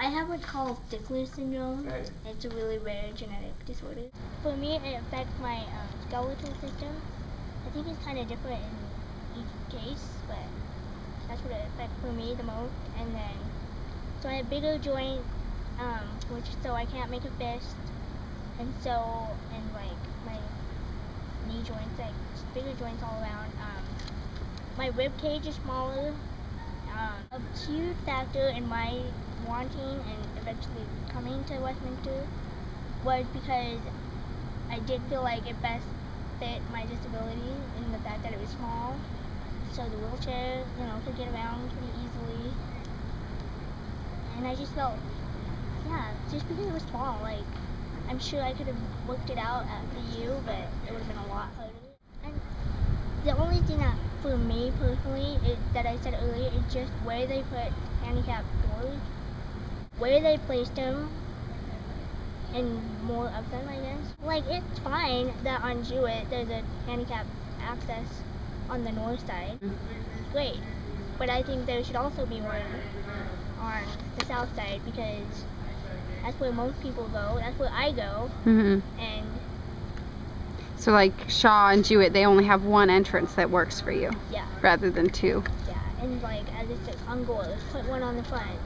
I have what's called Stickler syndrome. It's a really rare genetic disorder. For me, it affects my skeletal system. I think it's kind of different in each case, but that's what it affects for me the most. And then, so I have bigger joints, so I can't make a fist, and like my knee joints, like bigger joints all around. My rib cage is smaller. A huge factor in my wanting and eventually coming to Westminster was because I did feel like it best fit my disability in the fact that it was small, so the wheelchair, could get around pretty easily. And I just felt, just because it was small, like, I'm sure I could have worked it out at the U, but it would have been a lot harder. And the only thing that, for me personally, that I said earlier, is just where they put handicapped doors, where they placed them, and more of them, I guess. Like, it's fine that on Jewett there's a handicapped access on the north side. Great. But I think there should also be one on the south side, because that's where most people go. That's where I go. And so like Shaw and Jewett, they only have one entrance that works for you. Yeah. Rather than two. Yeah, and like as it says on Gold, put one on the front.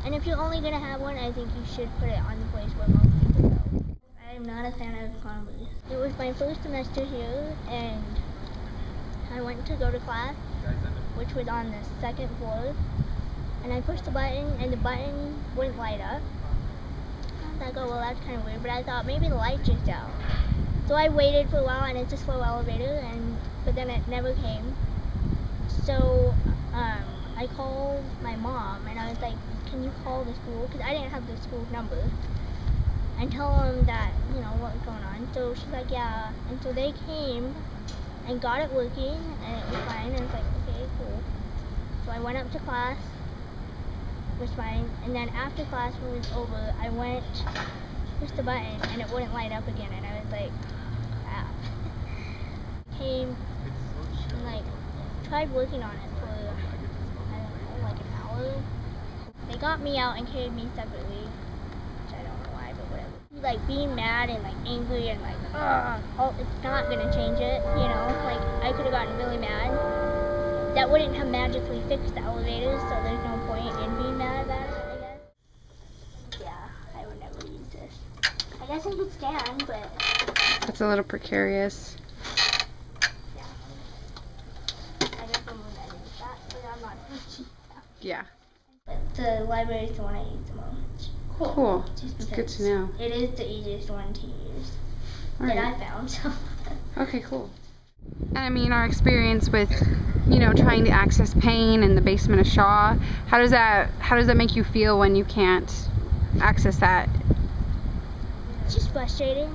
And if you're only gonna have one, I think you should put it on the place where most people go. I'm not a fan of climbers. It was my first semester here, and I went to go to class, which was on the second floor, and I pushed the button, and the button wouldn't light up. I was like, oh well, that's kind of weird, but I thought maybe the light just out. So I waited for a while, and it's a slow elevator, but then it never came. So I called my mom, and I was like, can you call the school? Because I didn't have the school's number. And tell them that, what was going on. So she's like, yeah. And so they came and got it working, and it was fine. And I was like, okay, cool. So I went up to class, it was fine. And then after class was over, I went, pushed the button, and it wouldn't light up again. And I was like, crap. Came and like tried working on it for, I don't know, like an hour. They got me out and carried me separately, which I don't know why, but whatever. Like being mad and like angry and like, it's not gonna change it, like I could have gotten really mad. That wouldn't have magically fixed the elevators, so there's no point in being mad about it, I guess. Yeah, I would never use this. I guess I could stand, but... That's a little precarious. Yeah. I guess I'm gonna use that, but I'm not gonna use that. Yeah. But the library is the one I use the most. Cool. It's good to know. It is the easiest one to use that I found. So. Okay, cool. And I mean, our experience with, trying to access Payne in the basement of Shaw, how does that make you feel when you can't access that? It's just frustrating.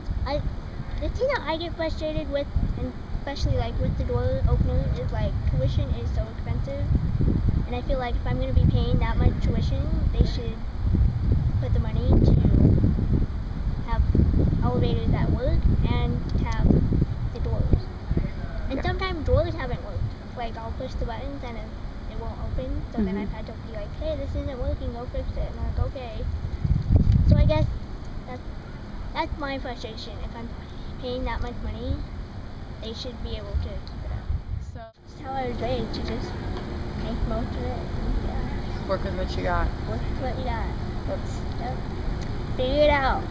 The thing that I get frustrated with, and especially like with the door opener, is like tuition is so expensive. And I feel like if I'm going to be paying that much tuition, they should put the money to have elevators that work and have the doors. And sometimes doors haven't worked. Like I'll push the buttons and it won't open. So then I've had to be like, hey, this isn't working, go fix it. And I'm like, okay. So I guess that's my frustration. If I'm paying that much money, they should be able to keep it up. So that's how I was raised, to just make most of it. Work with what you got. Work with what you got. Figure it out.